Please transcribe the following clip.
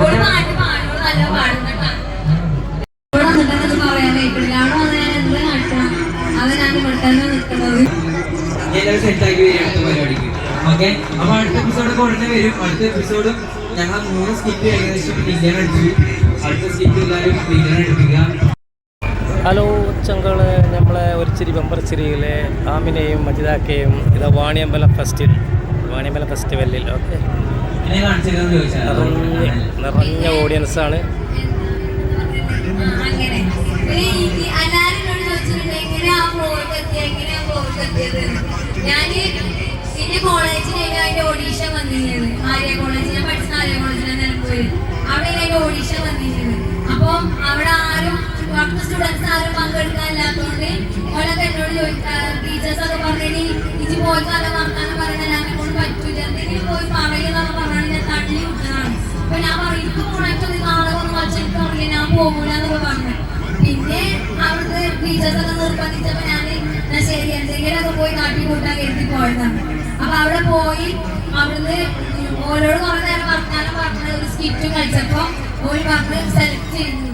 ഒരു പാട്ട് പാടുമ്പോൾ നല്ല പാടുന്നട്ടാ പറയാൻ കഴിക്കില്ല. അവിടെ വന്ന് ഞാൻ എന്താ കാണിക്കണം അവനാണ് പെട്ടെന്ന് നിൽക്കുന്നത്. സെറ്റാക്കി വരും അടുത്ത പരിപാടിക്ക്. ഓക്കെ, അപ്പൊ അടുത്ത എപ്പിസോഡ് ഉടനെ വരും. അടുത്ത എപ്പിസോഡും ഞങ്ങൾ 3 സ്കിറ്റ് ഏകദേശം വില്ലൻ അടിച്ചു. അടുത്ത സ്കിറ്റ് എല്ലാവരും വില്ലൻ എടുപ്പിക്കുക. ഹലോ ചങ്കള്, നമ്മളെ ഒരു ചിരി ബമ്പർ ചിരിയിലെ ആമിനെയും മജിദാക്കയും ഇത് വാണിയമ്പലം ഫെസ്റ്റിവലിൽ ഓക്കെ നിറഞ്ഞ ഓഡിയൻസാണ്. ഞാൻ എന്റെ കോളേജിൽ അതിന്റെ ഓഡീഷൻ വന്നിരുന്നത്. ആര്യ കോളേജിൽ ഞാൻ പഠിച്ച ആര്യ കോളേജിൽ നിലമ്പൂര്. അവിടെ അതിന്റെ ഓഡീഷൻ വന്നിരുന്നത്. അപ്പം അവിടെ ആരും സ്റ്റുഡൻസ് ആരും പങ്കെടുക്കാനില്ലാത്തതുകൊണ്ട് ഓരൊക്കെ എന്നോട് ടീച്ചേഴ്സൊക്കെ പറഞ്ഞിട്ട് ഇനി പോയി നല്ല വർത്താനം പറയണ എന്നെ കൊണ്ട് പറ്റൂല, എന്തെങ്കിലും പോയി പറയുന്നതൊക്കെ പറഞ്ഞാൽ ഞാൻ തള്ളി വിട്ടതാണ്. അപ്പൊ ഞാൻ പറയും എനിക്ക് പോണേക്കൊന്ന് നാളെ ഒന്ന് കളിച്ച് എനിക്ക് അറിയില്ല, ഞാൻ പോകൂല എന്നൊക്കെ പറഞ്ഞു. പിന്നെ അവിടുത്തെ ടീച്ചേഴ്സൊക്കെ നിർബന്ധിച്ചപ്പോ ഞാൻ ശരി എന്തെങ്കിലുമൊക്കെ പോയി കാട്ടി കൂട്ടാൻ കരുതി പോയതാണ്. അപ്പൊ അവിടെ പോയി അവിടുന്ന് ഓരോട് കുറെ നേരം വർത്താനം പറഞ്ഞ ഒരു സ്കിറ്റ് കളിച്ചപ്പോ ഓര് പറഞ്ഞ് സെലക്ട് ചെയ്തു.